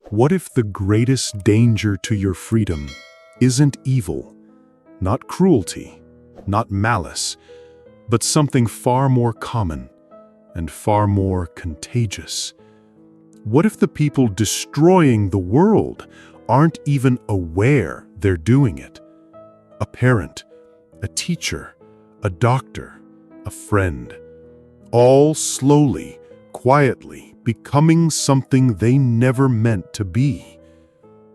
What if the greatest danger to your freedom isn't evil, not cruelty, not malice, but something far more common and far more contagious? What if the people destroying the world aren't even aware they're doing it? A parent, a teacher, a doctor, a friend, all slowly, quietly becoming something they never meant to be.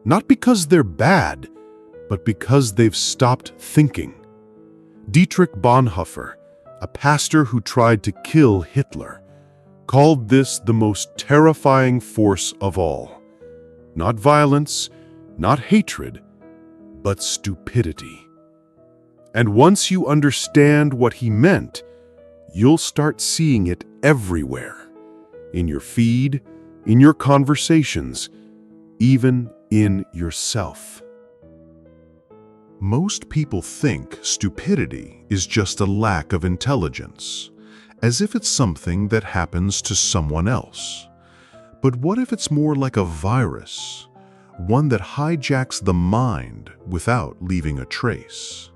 Not because they're bad, but because they've stopped thinking. Dietrich Bonhoeffer, a pastor who tried to kill Hitler, called this the most terrifying force of all. Not violence, not hatred, but stupidity. And once you understand what he meant, you'll start seeing it everywhere. In your feed, in your conversations, even in yourself. Most people think stupidity is just a lack of intelligence, as if it's something that happens to someone else. But what if it's more like a virus, one that hijacks the mind without leaving a trace?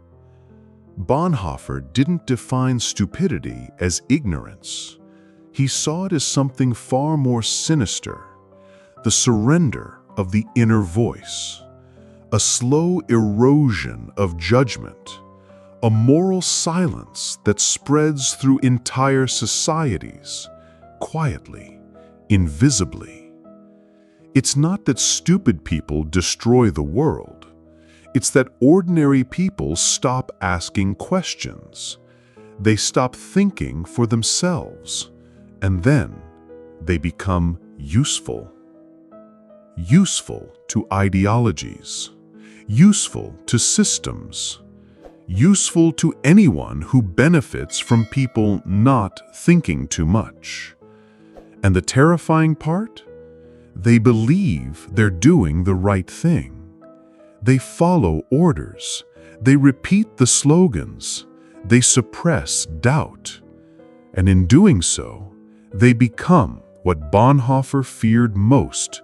Bonhoeffer didn't define stupidity as ignorance. He saw it as something far more sinister, the surrender of the inner voice, a slow erosion of judgment, a moral silence that spreads through entire societies, quietly, invisibly. It's not that stupid people destroy the world. It's that ordinary people stop asking questions. They stop thinking for themselves. And then they become useful. Useful to ideologies. Useful to systems. Useful to anyone who benefits from people not thinking too much. And the terrifying part? They believe they're doing the right thing. They follow orders. They repeat the slogans. They suppress doubt. And in doing so, they become what Bonhoeffer feared most,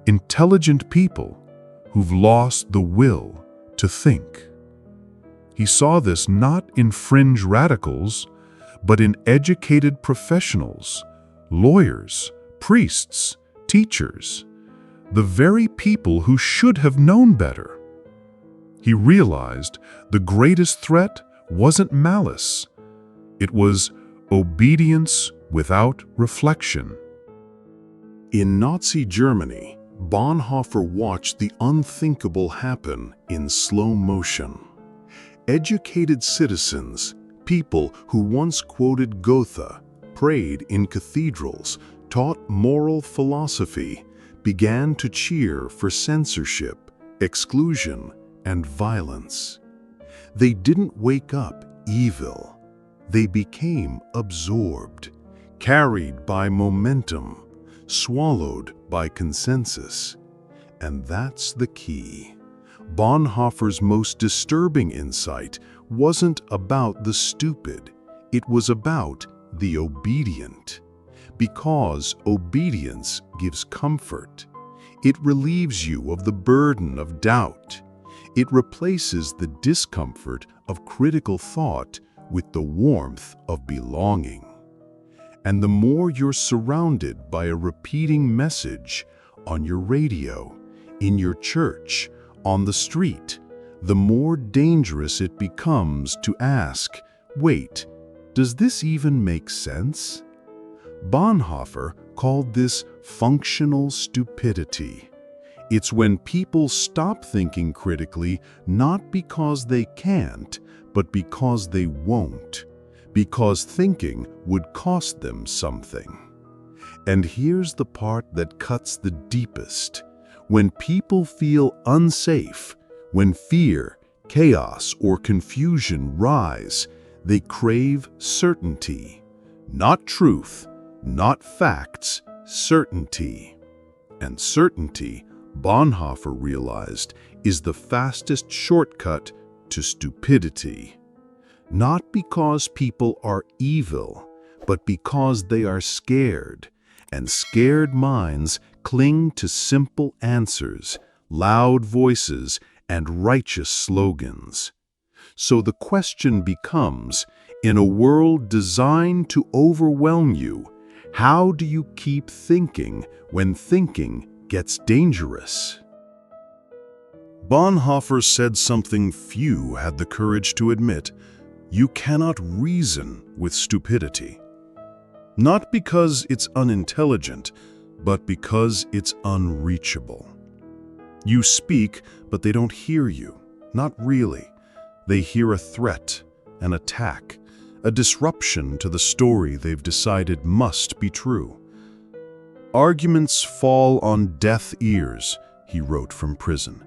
intelligent people who've lost the will to think. He saw this not in fringe radicals, but in educated professionals, lawyers, priests, teachers, the very people who should have known better. He realized the greatest threat wasn't malice. It was obedience without reflection. In Nazi Germany, Bonhoeffer watched the unthinkable happen in slow motion. Educated citizens, people who once quoted Goethe, prayed in cathedrals, taught moral philosophy, began to cheer for censorship, exclusion, and violence. They didn't wake up evil. They became absorbed, carried by momentum, swallowed by consensus. And that's the key. Bonhoeffer's most disturbing insight wasn't about the stupid. It was about the obedient. Because obedience gives comfort. It relieves you of the burden of doubt. It replaces the discomfort of critical thought with the warmth of belonging. And the more you're surrounded by a repeating message on your radio, in your church, on the street, the more dangerous it becomes to ask, wait, does this even make sense? Bonhoeffer called this functional stupidity. It's when people stop thinking critically not because they can't, but because they won't. Because thinking would cost them something. And here's the part that cuts the deepest. When people feel unsafe, when fear, chaos, or confusion rise, they crave certainty. Not truth, not facts, certainty. And certainty, Bonhoeffer realized, is the fastest shortcut to stupidity. Not because people are evil, but because they are scared, and scared minds cling to simple answers, loud voices, and righteous slogans. So the question becomes, in a world designed to overwhelm you, how do you keep thinking when thinking gets dangerous? Bonhoeffer said something few had the courage to admit: you cannot reason with stupidity. Not because it's unintelligent, but because it's unreachable. You speak, but they don't hear you. Not really. They hear a threat, an attack, a disruption to the story they've decided must be true. Arguments fall on deaf ears, he wrote from prison.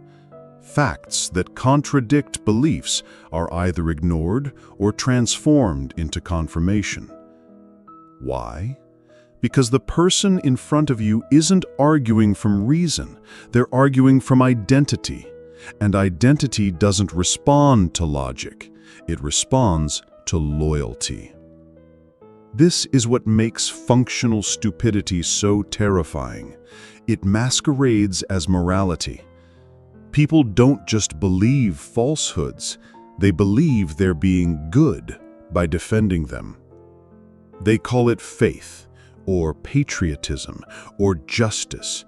Facts that contradict beliefs are either ignored or transformed into confirmation. Why? Because the person in front of you isn't arguing from reason, they're arguing from identity. And identity doesn't respond to logic, it responds to loyalty. This is what makes functional stupidity so terrifying. It masquerades as morality. People don't just believe falsehoods, they believe they're being good by defending them. They call it faith, or patriotism, or justice.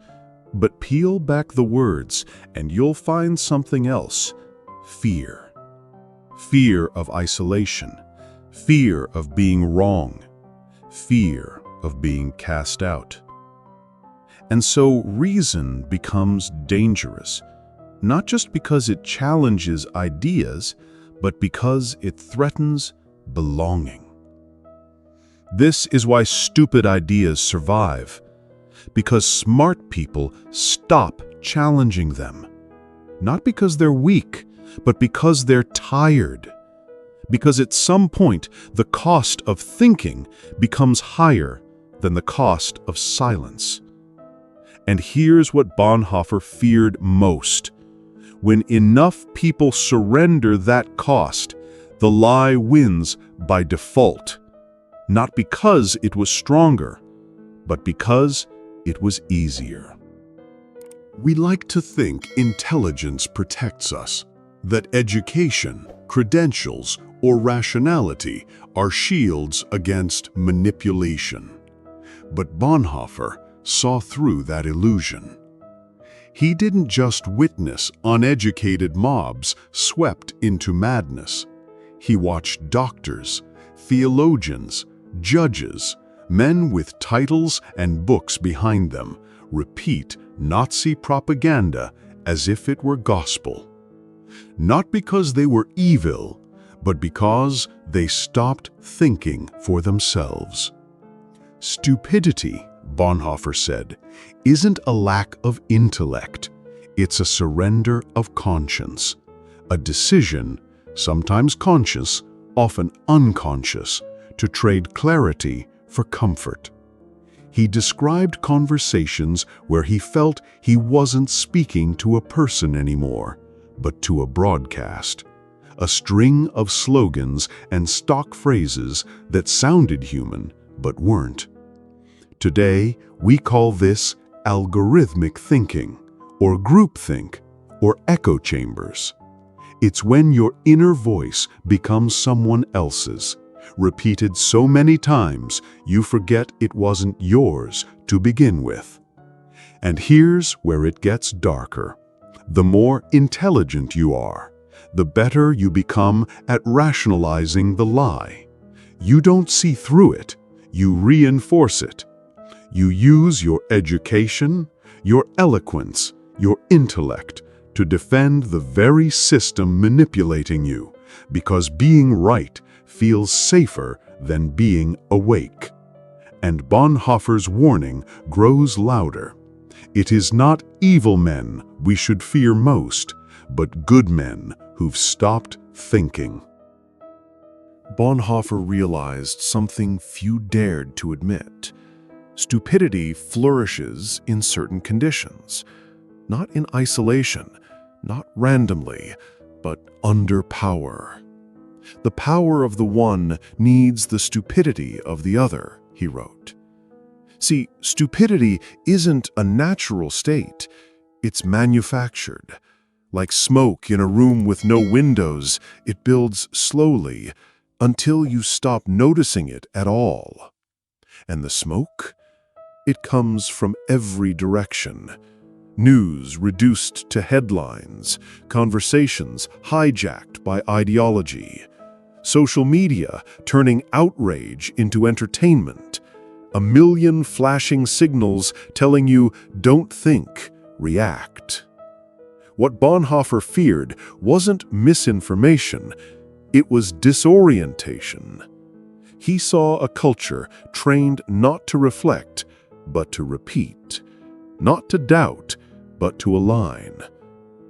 But peel back the words and you'll find something else: fear. Fear of isolation, fear of being wrong, fear of being cast out. And so reason becomes dangerous, not just because it challenges ideas, but because it threatens belonging. This is why stupid ideas survive, because smart people stop challenging them. Not because they're weak, but because they're tired. Because at some point, the cost of thinking becomes higher than the cost of silence. And here's what Bonhoeffer feared most. When enough people surrender that cost, the lie wins by default. Not because it was stronger, but because it was easier. We like to think intelligence protects us, that education, credentials, or rationality are shields against manipulation. But Bonhoeffer saw through that illusion. He didn't just witness uneducated mobs swept into madness. He watched doctors, theologians, judges, men with titles and books behind them, repeat Nazi propaganda as if it were gospel. Not because they were evil, but because they stopped thinking for themselves. Stupidity, Bonhoeffer said, isn't a lack of intellect. It's a surrender of conscience, a decision, sometimes conscious, often unconscious, to trade clarity for comfort. He described conversations where he felt he wasn't speaking to a person anymore, but to a broadcast, a string of slogans and stock phrases that sounded human but weren't. Today, we call this algorithmic thinking, or groupthink, or echo chambers. It's when your inner voice becomes someone else's, repeated so many times you forget it wasn't yours to begin with. And here's where it gets darker. The more intelligent you are, the better you become at rationalizing the lie. You don't see through it, you reinforce it. You use your education, your eloquence, your intellect to defend the very system manipulating you, because being right feels safer than being awake. And Bonhoeffer's warning grows louder. It is not evil men we should fear most, but good men who've stopped thinking. Bonhoeffer realized something few dared to admit. Stupidity flourishes in certain conditions, not in isolation, not randomly, but under power. The power of the one needs the stupidity of the other, he wrote. See, stupidity isn't a natural state. It's manufactured. Like smoke in a room with no windows, it builds slowly until you stop noticing it at all. And the smoke? It comes from every direction. News reduced to headlines, conversations hijacked by ideology, social media turning outrage into entertainment, a million flashing signals telling you don't think, react. What Bonhoeffer feared wasn't misinformation, it was disorientation. He saw a culture trained not to reflect, but to repeat, not to doubt, but to align.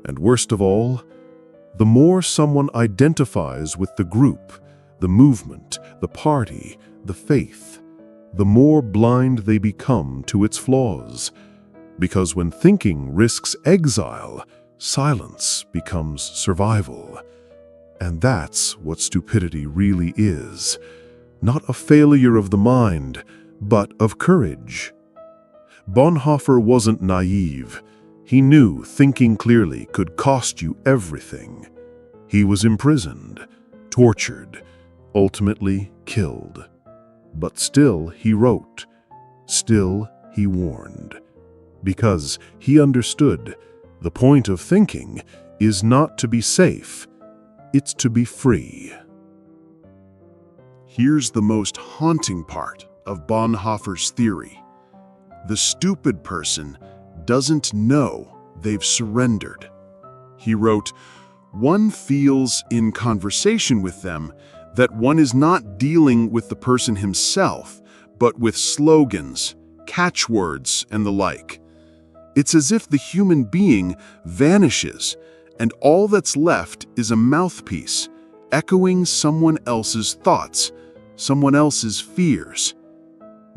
And worst of all, the more someone identifies with the group, the movement, the party, the faith, the more blind they become to its flaws. Because when thinking risks exile, silence becomes survival. And that's what stupidity really is. Not a failure of the mind, but of courage. Bonhoeffer wasn't naive. He knew thinking clearly could cost you everything. He was imprisoned, tortured, ultimately killed. But still he wrote, still he warned. Because he understood the point of thinking is not to be safe, it's to be free. Here's the most haunting part of Bonhoeffer's theory. The stupid person doesn't know they've surrendered. He wrote, "One feels in conversation with them that one is not dealing with the person himself, but with slogans, catchwords, and the like. It's as if the human being vanishes, and all that's left is a mouthpiece, echoing someone else's thoughts, someone else's fears.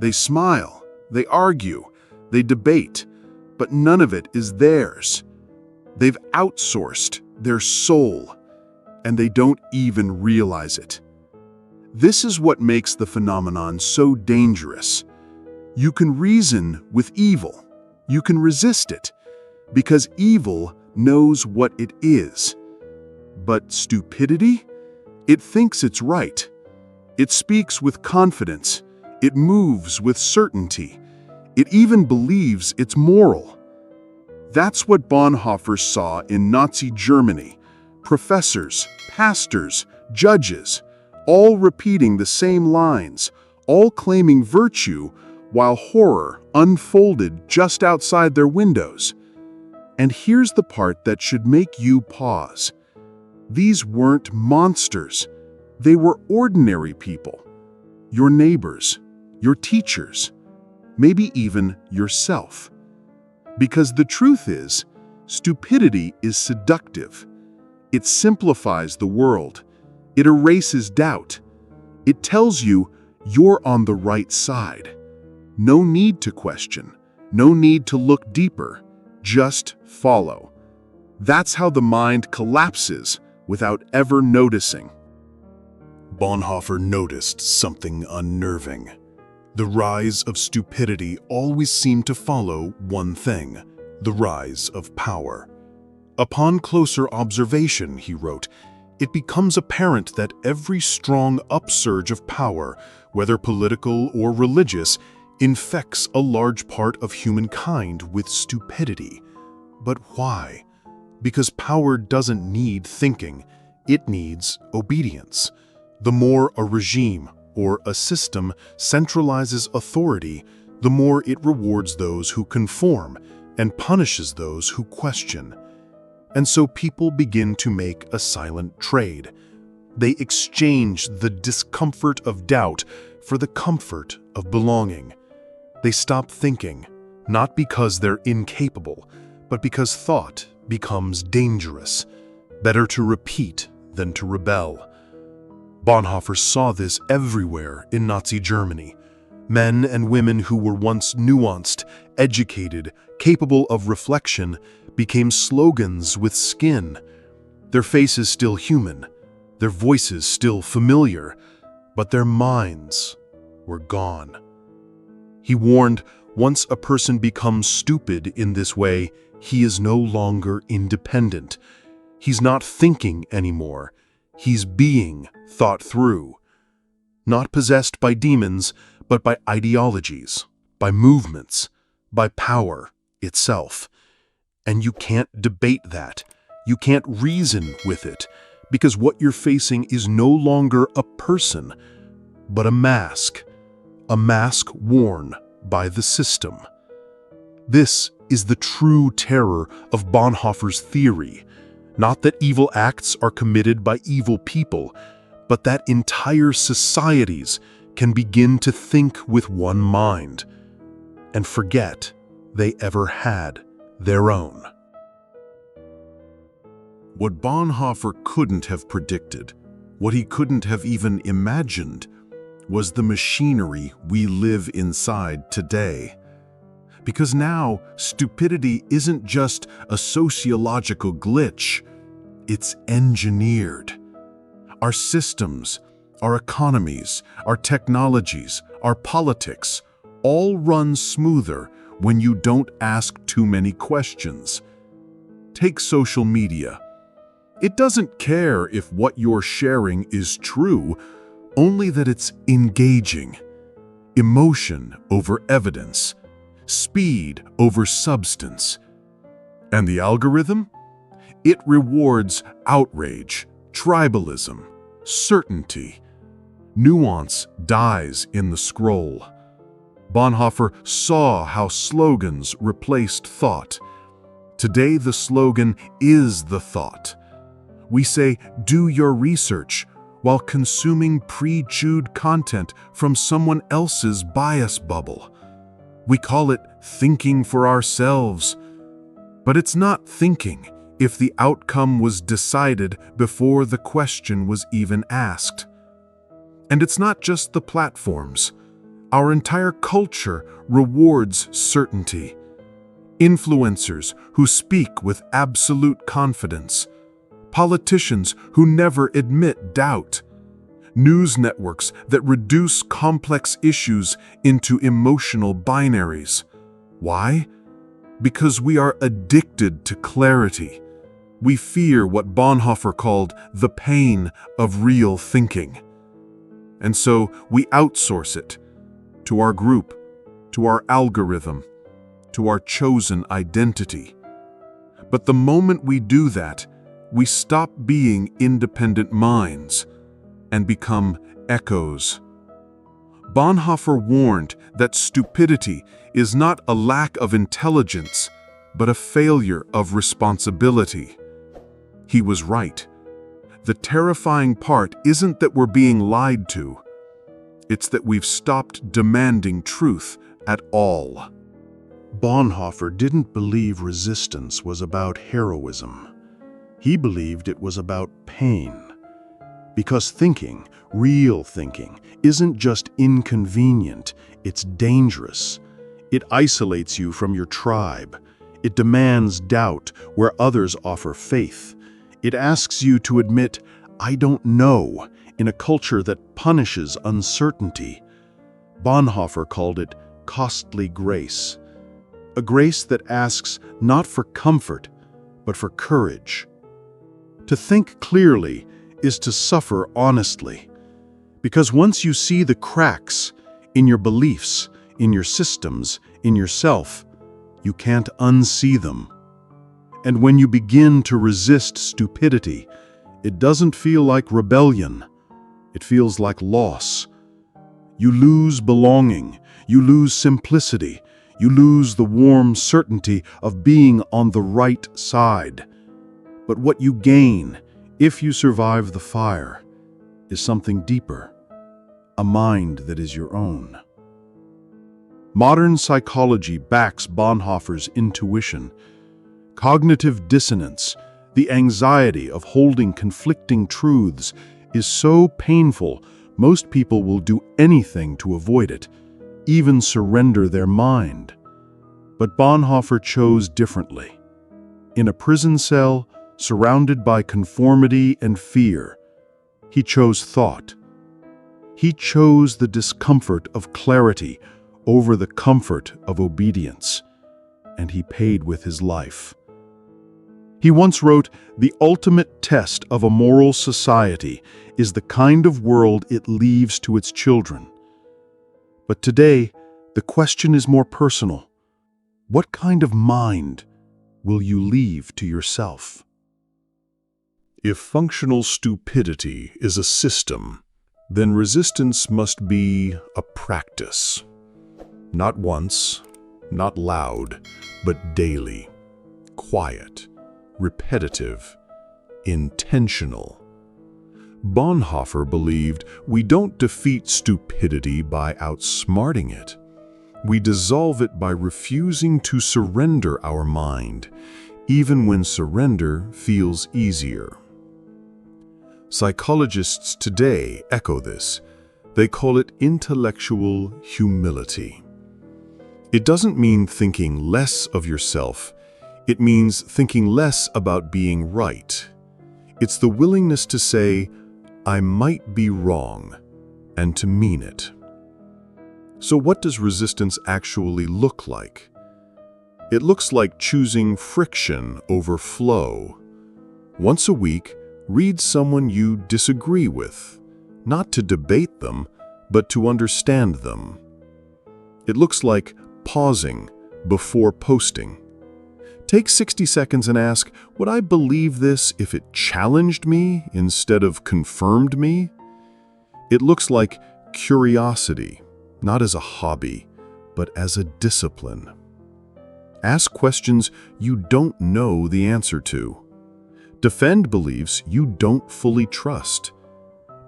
They smile, they argue, they debate, but none of it is theirs. They've outsourced their soul, and they don't even realize it. This is what makes the phenomenon so dangerous. You can reason with evil. You can resist it, because evil knows what it is. But stupidity? It thinks it's right. It speaks with confidence. It moves with certainty. It even believes it's moral. That's what Bonhoeffer saw in Nazi Germany. Professors, pastors, judges, all repeating the same lines, all claiming virtue, while horror unfolded just outside their windows. And here's the part that should make you pause. These weren't monsters. They were ordinary people. Your neighbors, your teachers, maybe even yourself. Because the truth is, stupidity is seductive. It simplifies the world. It erases doubt. It tells you you're on the right side. No need to question. No need to look deeper. Just follow. That's how the mind collapses without ever noticing. Bonhoeffer noticed something unnerving. The rise of stupidity always seemed to follow one thing: the rise of power. Upon closer observation, he wrote, it becomes apparent that every strong upsurge of power, whether political or religious, infects a large part of humankind with stupidity. But why? Because power doesn't need thinking, it needs obedience. The more a regime or a system centralizes authority, the more it rewards those who conform and punishes those who question. And so people begin to make a silent trade. They exchange the discomfort of doubt for the comfort of belonging. They stop thinking, not because they're incapable, but because thought becomes dangerous. Better to repeat than to rebel. Bonhoeffer saw this everywhere in Nazi Germany. Men and women who were once nuanced, educated, capable of reflection, became slogans with skin. Their faces still human, their voices still familiar, but their minds were gone. He warned, once a person becomes stupid in this way, he is no longer independent. He's not thinking anymore. He's being thought through. Not possessed by demons, but by ideologies, by movements, by power itself. And you can't debate that. You can't reason with it, because what you're facing is no longer a person, but a mask worn by the system. This is the true terror of Bonhoeffer's theory, not that evil acts are committed by evil people, but that entire societies can begin to think with one mind and forget they ever had their own. What Bonhoeffer couldn't have predicted, what he couldn't have even imagined, was the machinery we live inside today. Because now, stupidity isn't just a sociological glitch, it's engineered. Our systems, our economies, our technologies, our politics, all run smoother when you don't ask too many questions. Take social media. It doesn't care if what you're sharing is true, only that it's engaging. Emotion over evidence, speed over substance. And the algorithm? It rewards outrage, tribalism, certainty. Nuance dies in the scroll. Bonhoeffer saw how slogans replaced thought. Today the slogan is the thought. We say, do your research, while consuming pre-chewed content from someone else's bias bubble. We call it thinking for ourselves. But it's not thinking if the outcome was decided before the question was even asked. And it's not just the platforms. Our entire culture rewards certainty. Influencers who speak with absolute confidence. Politicians who never admit doubt. News networks that reduce complex issues into emotional binaries. Why? Because we are addicted to clarity. We fear what Bonhoeffer called the pain of real thinking. And so we outsource it to our group, to our algorithm, to our chosen identity. But the moment we do that, we stop being independent minds and become echoes. Bonhoeffer warned that stupidity is not a lack of intelligence, but a failure of responsibility. He was right. The terrifying part isn't that we're being lied to. It's that we've stopped demanding truth at all. Bonhoeffer didn't believe resistance was about heroism. He believed it was about pain. Because thinking, real thinking, isn't just inconvenient, it's dangerous. It isolates you from your tribe. It demands doubt where others offer faith. It asks you to admit, I don't know, in a culture that punishes uncertainty. Bonhoeffer called it costly grace. A grace that asks not for comfort, but for courage. To think clearly is to suffer honestly. Because once you see the cracks in your beliefs, in your systems, in yourself, you can't unsee them. And when you begin to resist stupidity, it doesn't feel like rebellion. It feels like loss. You lose belonging. You lose simplicity. You lose the warm certainty of being on the right side. But what you gain, if you survive the fire, is something deeper, a mind that is your own. Modern psychology backs Bonhoeffer's intuition. Cognitive dissonance, the anxiety of holding conflicting truths, is so painful most people will do anything to avoid it, even surrender their mind. But Bonhoeffer chose differently. In a prison cell, surrounded by conformity and fear, he chose thought. He chose the discomfort of clarity over the comfort of obedience, and he paid with his life. He once wrote, "The ultimate test of a moral society is the kind of world it leaves to its children." But today, the question is more personal. What kind of mind will you leave to yourself? If functional stupidity is a system, then resistance must be a practice. Not once, not loud, but daily, quiet, repetitive, intentional. Bonhoeffer believed we don't defeat stupidity by outsmarting it. We dissolve it by refusing to surrender our mind, even when surrender feels easier. Psychologists today echo this. They call it intellectual humility. It doesn't mean thinking less of yourself. It means thinking less about being right. It's the willingness to say, "I might be wrong," and to mean it. So what does resistance actually look like? It looks like choosing friction over flow. Once a week, read someone you disagree with, not to debate them, but to understand them. It looks like pausing before posting. Take 60 seconds and ask, would I believe this if it challenged me instead of confirmed me? It looks like curiosity, not as a hobby, but as a discipline. Ask questions you don't know the answer to. Defend beliefs you don't fully trust.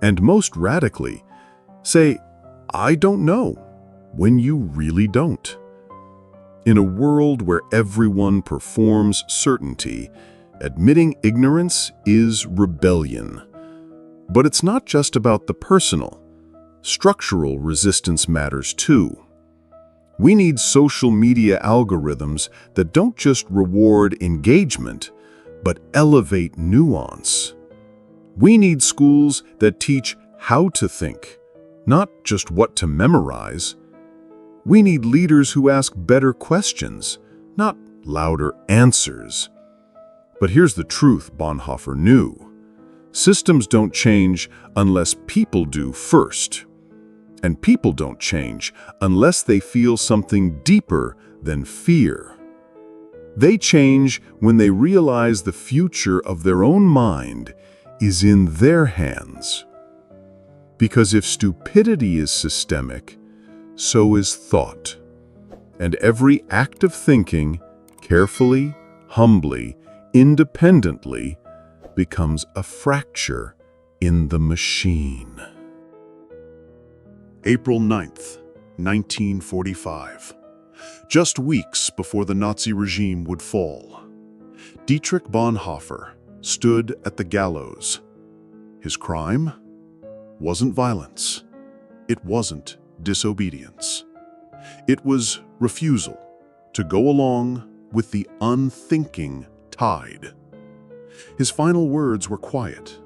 And most radically, say, "I don't know," when you really don't. In a world where everyone performs certainty, admitting ignorance is rebellion. But it's not just about the personal. Structural resistance matters too. We need social media algorithms that don't just reward engagement, but elevate nuance. We need schools that teach how to think, not just what to memorize. We need leaders who ask better questions, not louder answers. But here's the truth Bonhoeffer knew. Systems don't change unless people do first. And people don't change unless they feel something deeper than fear. They change when they realize the future of their own mind is in their hands. Because if stupidity is systemic, so is thought. And every act of thinking, carefully, humbly, independently, becomes a fracture in the machine. April 9th, 1945. Just weeks before the Nazi regime would fall, Dietrich Bonhoeffer stood at the gallows. His crime wasn't violence. It wasn't disobedience. It was refusal to go along with the unthinking tide. His final words were quiet,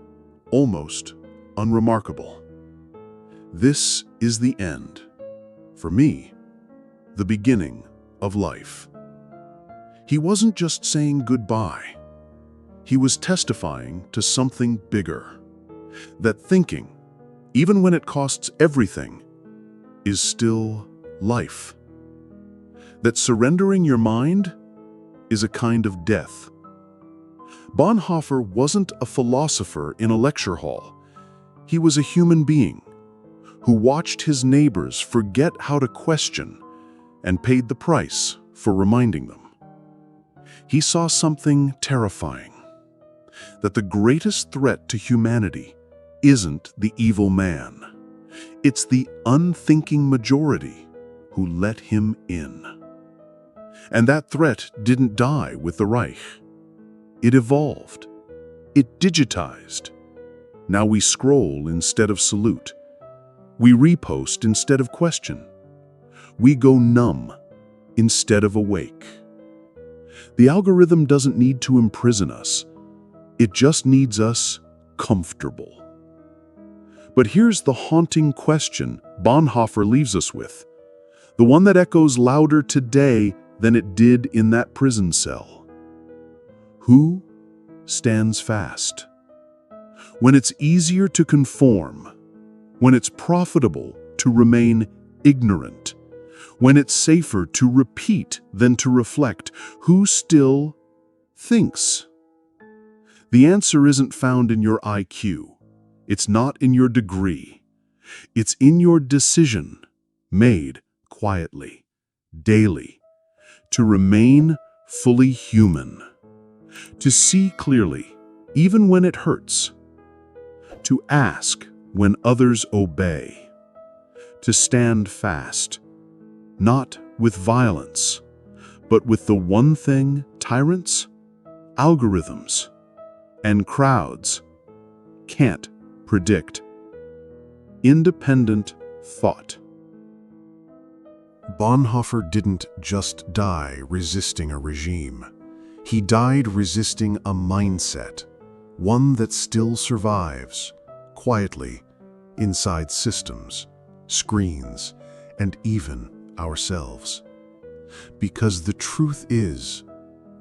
almost unremarkable. "This is the end. For me, the beginning of life." He wasn't just saying goodbye. He was testifying to something bigger. That thinking, even when it costs everything, is still life. That surrendering your mind is a kind of death. Bonhoeffer wasn't a philosopher in a lecture hall. He was a human being who watched his neighbors forget how to question and paid the price for reminding them. He saw something terrifying, that the greatest threat to humanity isn't the evil man. It's the unthinking majority who let him in. And that threat didn't die with the Reich. It evolved. It digitized. Now we scroll instead of salute. We repost instead of question. We go numb instead of awake. The algorithm doesn't need to imprison us. It just needs us comfortable. But here's the haunting question Bonhoeffer leaves us with. the one that echoes louder today than it did in that prison cell. Who stands fast? When it's easier to conform, when it's profitable to remain ignorant, when it's safer to repeat than to reflect, who still thinks? The answer isn't found in your IQ. It's not in your degree. It's in your decision, made quietly, daily, to remain fully human, to see clearly, even when it hurts, to ask when others obey, to stand fast, not with violence, but with the one thing tyrants, algorithms, and crowds can't predict: independent thought. Bonhoeffer didn't just die resisting a regime. He died resisting a mindset, one that still survives, quietly, inside systems, screens, and even ourselves. Because the truth is,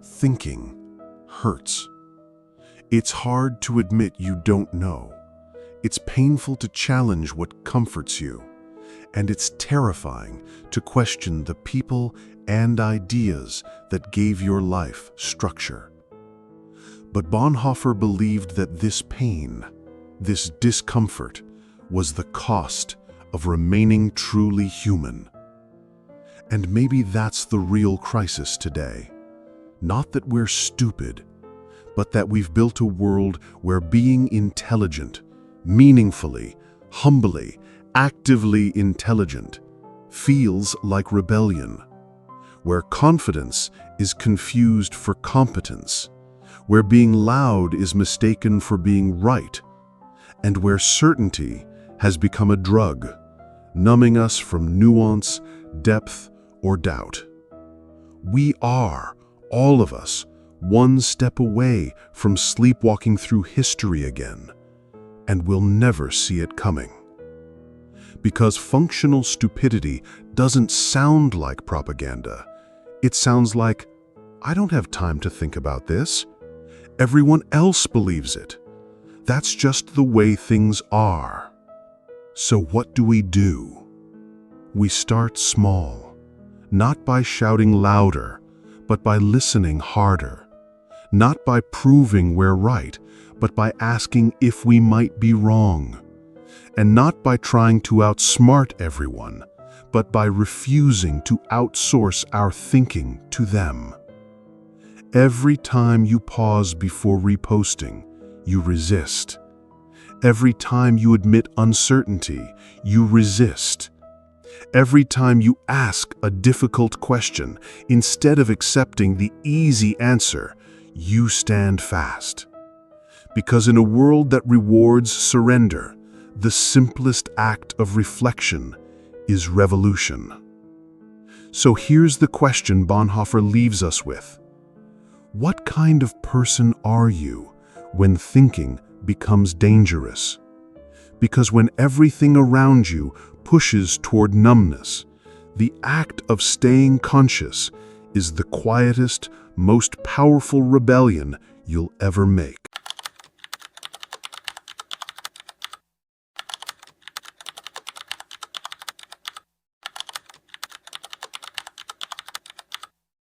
thinking hurts. It's hard to admit you don't know. It's painful to challenge what comforts you. And it's terrifying to question the people and ideas that gave your life structure. But Bonhoeffer believed that this pain, this discomfort, was the cost of remaining truly human. And maybe that's the real crisis today. Not that we're stupid, but that we've built a world where being intelligent, meaningfully, humbly, actively intelligent, feels like rebellion, where confidence is confused for competence, where being loud is mistaken for being right, and where certainty has become a drug, numbing us from nuance, depth, or doubt. We are, all of us, one step away from sleepwalking through history again, and we'll never see it coming. Because functional stupidity doesn't sound like propaganda. It sounds like, I don't have time to think about this. Everyone else believes it. That's just the way things are. So what do? We start small, not by shouting louder, but by listening harder. Not by proving we're right, but by asking if we might be wrong. And not by trying to outsmart everyone, but by refusing to outsource our thinking to them. Every time you pause before reposting, you resist. Every time you admit uncertainty, you resist. Every time you ask a difficult question, instead of accepting the easy answer, you stand fast. Because in a world that rewards surrender, the simplest act of reflection is revolution. So here's the question Bonhoeffer leaves us with. What kind of person are you when thinking becomes dangerous? Because when everything around you pushes toward numbness, the act of staying conscious is the quietest, most powerful rebellion you'll ever make.